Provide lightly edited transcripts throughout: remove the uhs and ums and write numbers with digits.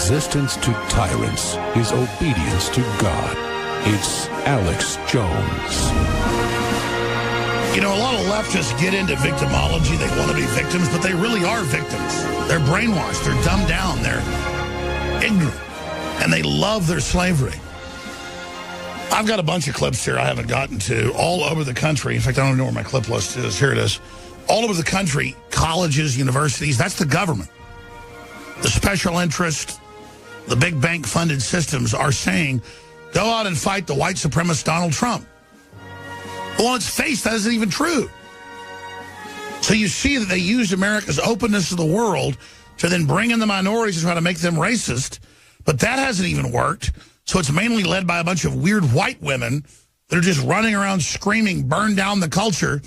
resistance to tyrants is obedience to God. It's Alex Jones. You know, a lot of leftists get into victimology. They want to be victims, but they really are victims. They're brainwashed. They're dumbed down. They're ignorant. And they love their slavery. I've got a bunch of clips here I haven't gotten to all over the country. In fact, I don't even know where my clip list is. Here it is. All over the country, colleges, universities, that's the government. The special interest, the big bank-funded systems are saying, go out and fight the white supremacist Donald Trump. Well, on its face, that isn't even true. So you see that they used America's openness to the world to then bring in the minorities and try to make them racist, but that hasn't even worked. So it's mainly led by a bunch of weird white women that are just running around screaming, burn down the culture,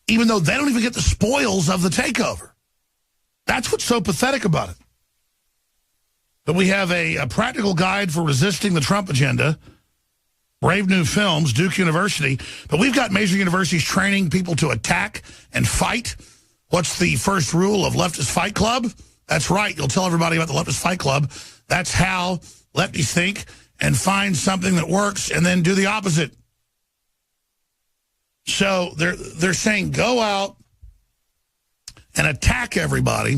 even though they don't even get the spoils of the takeover. That's what's so pathetic about it. But we have a practical guide for resisting the Trump agenda. Brave New Films, Duke University. But we've got major universities training people to attack and fight. What's the first rule of Leftist Fight Club? That's right. You'll tell everybody about the Leftist Fight Club. That's how lefties think and find something that works and then do the opposite. So they're saying go out and attack everybody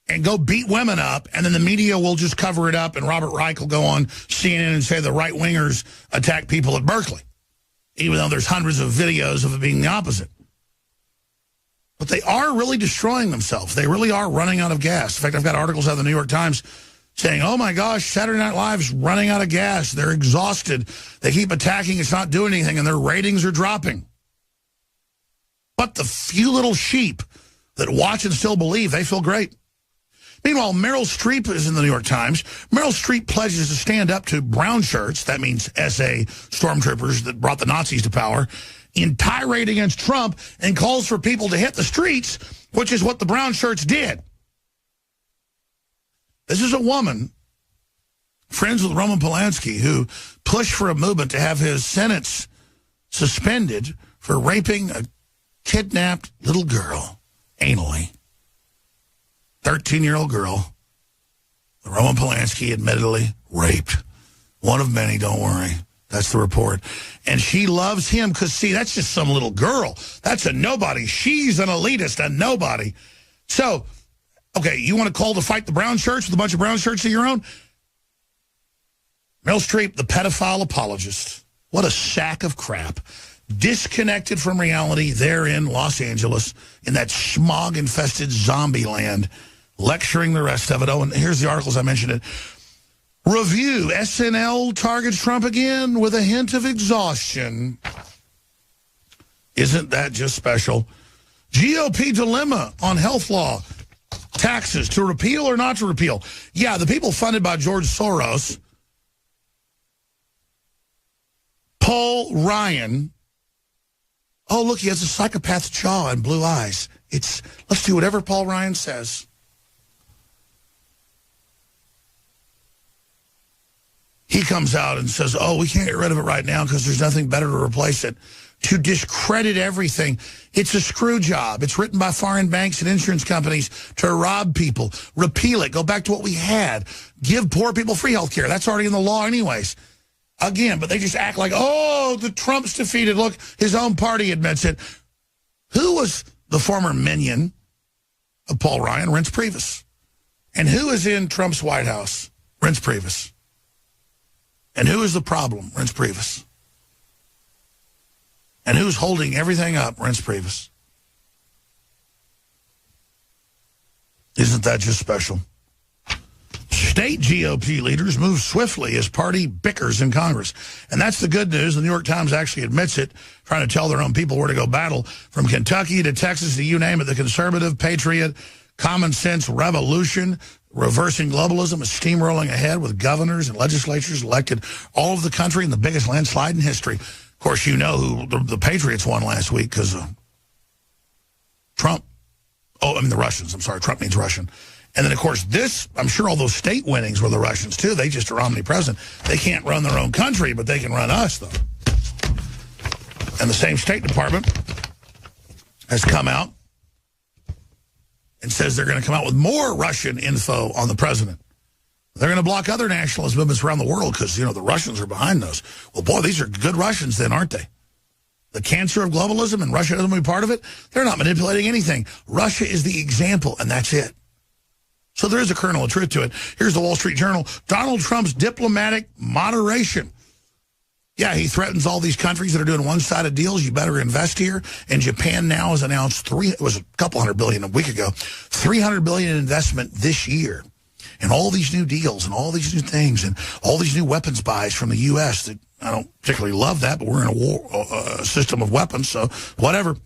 and go beat women up, and then the media will just cover it up, and Robert Reich will go on CNN and say the right-wingers attack people at Berkeley, even though there's hundreds of videos of it being the opposite. But they are really destroying themselves. They really are running out of gas. In fact, I've got articles out of the New York Times saying, oh, my gosh, Saturday Night Live's running out of gas. They're exhausted. They keep attacking. It's not doing anything, and their ratings are dropping. But the few little sheep that watch and still believe, they feel great. Meanwhile, Meryl Streep is in the New York Times. Meryl Streep pledges to stand up to brown shirts, that means SA stormtroopers that brought the Nazis to power, in tirade against Trump, and calls for people to hit the streets, which is what the brown shirts did. This is a woman, friends with Roman Polanski, who pushed for a movement to have his sentence suspended for raping a kidnapped little girl anally. 13-year-old girl, Roman Polanski admittedly raped. One of many, don't worry. That's the report. And she loves him because, see, that's just some little girl. That's a nobody. She's an elitist, a nobody. So, okay, you want to call to fight the brown shirts with a bunch of brown shirts of your own? Meryl Streep, the pedophile apologist. What a sack of crap. Disconnected from reality there in Los Angeles, in that smog-infested zombie land, lecturing the rest of it. Oh, and here's the articles I mentioned it. Review, SNL targets Trump again with a hint of exhaustion. Isn't that just special? GOP dilemma on health law. Taxes, to repeal or not to repeal? Yeah, the people funded by George Soros. Paul Ryan. Oh, look, he has a psychopath jaw and blue eyes. Let's do whatever Paul Ryan says. He comes out and says, oh, we can't get rid of it right now because there's nothing better to replace it. To discredit everything. It's a screw job. It's written by foreign banks and insurance companies to rob people. Repeal it. Go back to what we had. Give poor people free health care. That's already in the law anyways. Again, but they just act like, oh, the Trump's defeated. Look, his own party admits it. Who was the former minion of Paul Ryan? Reince Priebus. And who is in Trump's White House? Reince Priebus. And who is the problem? Reince Priebus. And who's holding everything up? Reince Priebus. Isn't that just special? State GOP leaders move swiftly as party bickers in Congress. And that's the good news. The New York Times actually admits it, trying to tell their own people where to go battle. From Kentucky to Texas to you name it, the conservative, patriot, common sense revolution, reversing globalism is steamrolling ahead with governors and legislatures elected all over the country in the biggest landslide in history. Of course, you know who the Patriots won last week because Trump. Oh, I mean the Russians. I'm sorry, Trump means Russian. And then, of course, this, I'm sure all those state winnings were the Russians, too. They just are omnipresent. They can't run their own country, but they can run us, though. And the same State Department has come out and says they're going to come out with more Russian info on the president. They're going to block other nationalist movements around the world because, the Russians are behind those. Well, boy, these are good Russians then, aren't they? The cancer of globalism, and Russia doesn't want to be part of it. They're not manipulating anything. Russia is the example, and that's it. So there is a kernel of truth to it. Here's the Wall Street Journal. Donald Trump's diplomatic moderation. Yeah, he threatens all these countries that are doing one-sided deals. You better invest here. And Japan now has announced it was a couple $100 billion a week ago, $300 billion in investment this year. And all these new deals and all these new things and all these new weapons buys from the U.S. that I don't particularly love that, but we're in a war system of weapons, so whatever.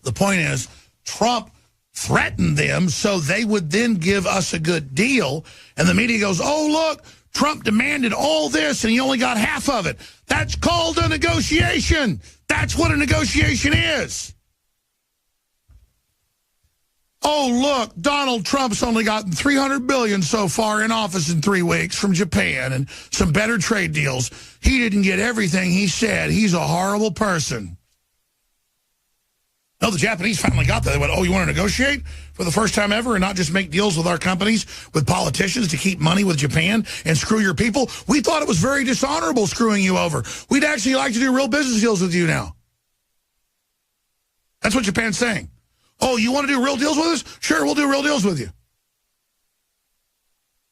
The point is, Trump threatened them so they would then give us a good deal. And the media goes, oh, look, Trump demanded all this and he only got half of it. That's called a negotiation. That's what a negotiation is. Oh, look, Donald Trump's only gotten $300 billion so far in office in 3 weeks from Japan and some better trade deals. He didn't get everything he said. He's a horrible person. No, the Japanese finally got that. They went, oh, you want to negotiate for the first time ever and not just make deals with our companies, with politicians to keep money with Japan and screw your people? We thought it was very dishonorable screwing you over. We'd actually like to do real business deals with you now. That's what Japan's saying. Oh, you want to do real deals with us? Sure, we'll do real deals with you.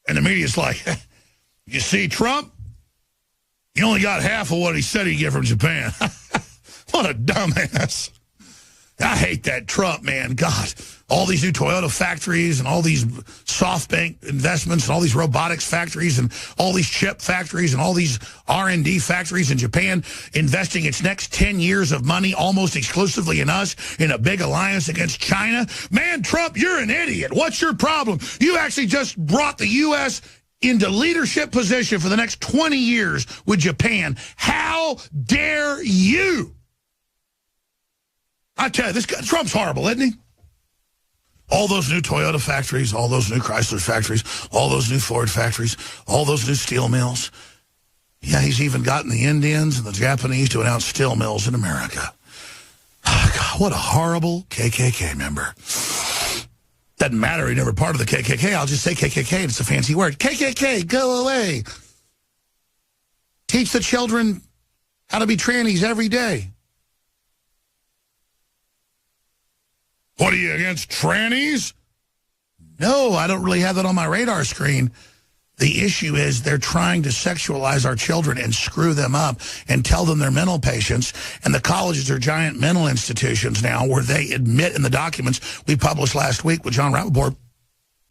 And the media's like, you see, Trump, he only got half of what he said he'd get from Japan. What a dumbass. I hate that Trump, man. God, all these new Toyota factories and all these SoftBank investments and all these robotics factories and all these chip factories and all these R&D factories in Japan investing its next 10 years of money almost exclusively in us in a big alliance against China. Man, Trump, you're an idiot. What's your problem? You actually just brought the U.S. into leadership position for the next 20 years with Japan. How dare you? I tell you, this guy, Trump's horrible, isn't he? All those new Toyota factories, all those new Chrysler factories, all those new Ford factories, all those new steel mills. Yeah, he's even gotten the Indians and the Japanese to announce steel mills in America. Oh, God, what a horrible KKK member. Doesn't matter, he never part of the KKK. I'll just say KKK, it's a fancy word. KKK, go away. Teach the children how to be trannies every day. What, are you against trannies? No, I don't really have that on my radar screen. The issue is they're trying to sexualize our children and screw them up and tell them they're mental patients. And the colleges are giant mental institutions now where they admit in the documents we published last week with John Rappaport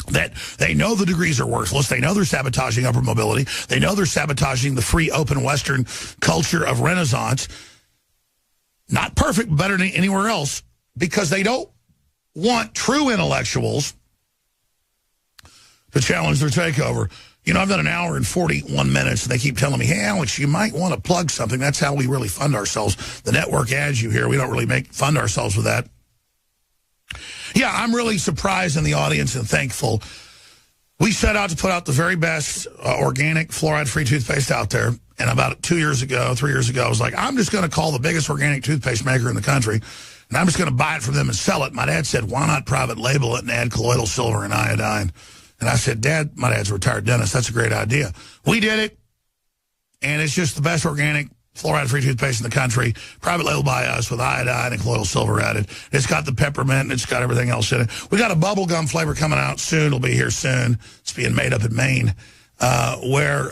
that they know the degrees are worthless. They know they're sabotaging upper mobility. They know they're sabotaging the free, open Western culture of Renaissance. Not perfect, but better than anywhere else, because they don't want true intellectuals to challenge their takeover. You know, I've done an hour and 41 minutes, and they keep telling me, hey, Alex, you might want to plug something. That's how we really fund ourselves. The network ads you hear, we don't really fund ourselves with that. Yeah, I'm really surprised in the audience and thankful. We set out to put out the very best organic fluoride-free toothpaste out there. And about 3 years ago, I was like, I'm just going to call the biggest organic toothpaste maker in the country, and I'm just going to buy it from them and sell it. My dad said, why not private label it and add colloidal silver and iodine? And I said, Dad, my dad's a retired dentist. That's a great idea. We did it, and it's just the best organic fluoride-free toothpaste in the country, private label by us with iodine and colloidal silver added. It's got the peppermint, and it's got everything else in it. We got a bubblegum flavor coming out soon. It'll be here soon. It's being made up in Maine, where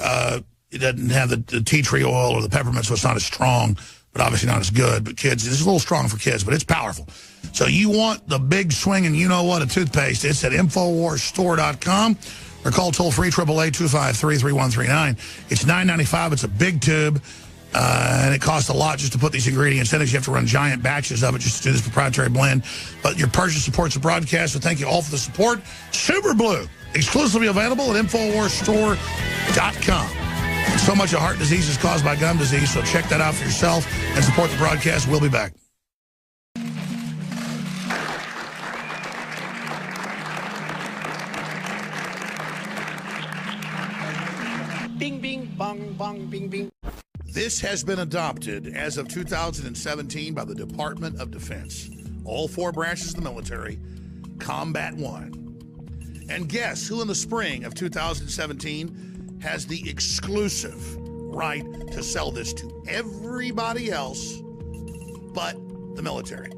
it doesn't have the tea tree oil or the peppermint, so it's not as strong, but obviously not as good. But kids, it's a little strong for kids, but it's powerful. So you want the big swinging, you know what, a toothpaste. It's at InfoWarsStore.com or call toll-free 888-253-3139. It's $9.95. It's a big tube, and it costs a lot just to put these ingredients in it. You have to run giant batches of it just to do this proprietary blend. But your purchase supports the broadcast, so thank you all for the support. Super Blue, exclusively available at InfoWarsStore.com. So much of heart disease is caused by gum disease, so check that out for yourself and support the broadcast. We'll be back. Bing, bing, bong, bong, bing, bing. This has been adopted as of 2017 by the Department of Defense. All 4 branches of the military, Combat 1. And guess who in the spring of 2017 has the exclusive right to sell this to everybody else but the military?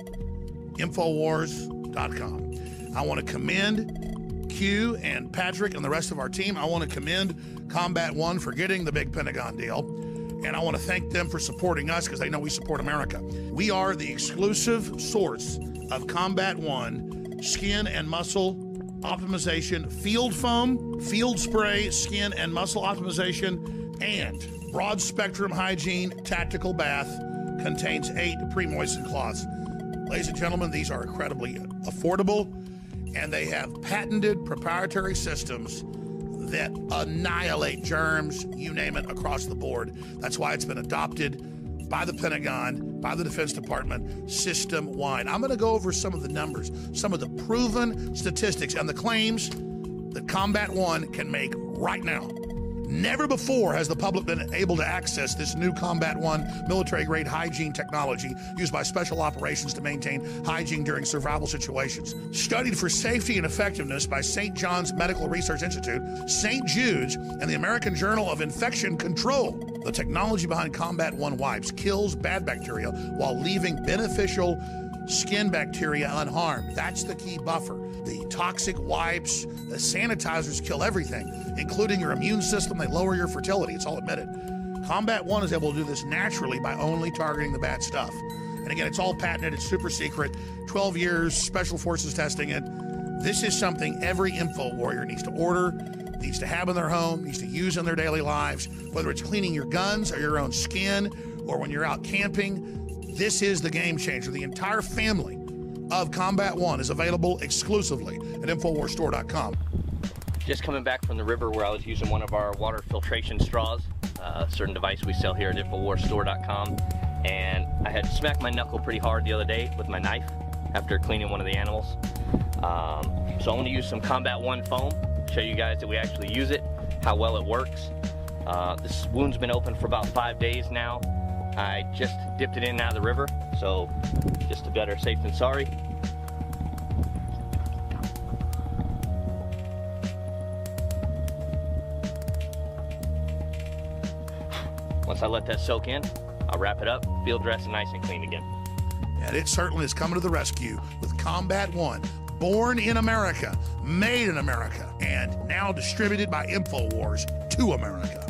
Infowars.com. I want to commend Q and Patrick and the rest of our team. I want to commend Combat One for getting the big Pentagon deal. And I want to thank them for supporting us because they know we support America. We are the exclusive source of Combat One skin and muscle optimization, field foam, field spray, skin and muscle optimization, and broad spectrum hygiene tactical bath. Contains 8 pre-moistened cloths. Ladies and gentlemen, these are incredibly affordable, and they have patented proprietary systems that annihilate germs, you name it, across the board. That's why it's been adopted by the Pentagon, by the Defense Department, system-wide. I'm going to go over some of the numbers, some of the proven statistics, and the claims that Combat One can make right now. Never before has the public been able to access this new Combat One military-grade hygiene technology used by special operations to maintain hygiene during survival situations. Studied for safety and effectiveness by St. John's Medical Research Institute, St. Jude's, and the American Journal of Infection Control. The technology behind Combat One wipes kills bad bacteria while leaving beneficial skin bacteria unharmed. That's the key buffer. The toxic wipes, the sanitizers kill everything, including your immune system. They lower your fertility. It's all admitted. Combat One is able to do this naturally by only targeting the bad stuff. And again, it's all patented. It's super secret. 12 years, Special Forces testing it. This is something every info warrior needs to order, needs to have in their home, needs to use in their daily lives, whether it's cleaning your guns or your own skin or when you're out camping. This is the game changer. The entire family of Combat One is available exclusively at InfoWarsStore.com. Just coming back from the river where I was using one of our water filtration straws, a certain device we sell here at InfoWarsStore.com, and I had smacked my knuckle pretty hard the other day with my knife after cleaning one of the animals. So I want to use some Combat One foam, show you guys that we actually use it, how well it works. This wound's been open for about 5 days now. I just dipped it in and out of the river, so just to better safe than sorry. Once I let that soak in, I'll wrap it up, field dress, and nice and clean again. And it certainly is coming to the rescue with Combat One, born in America, made in America, and now distributed by InfoWars to America.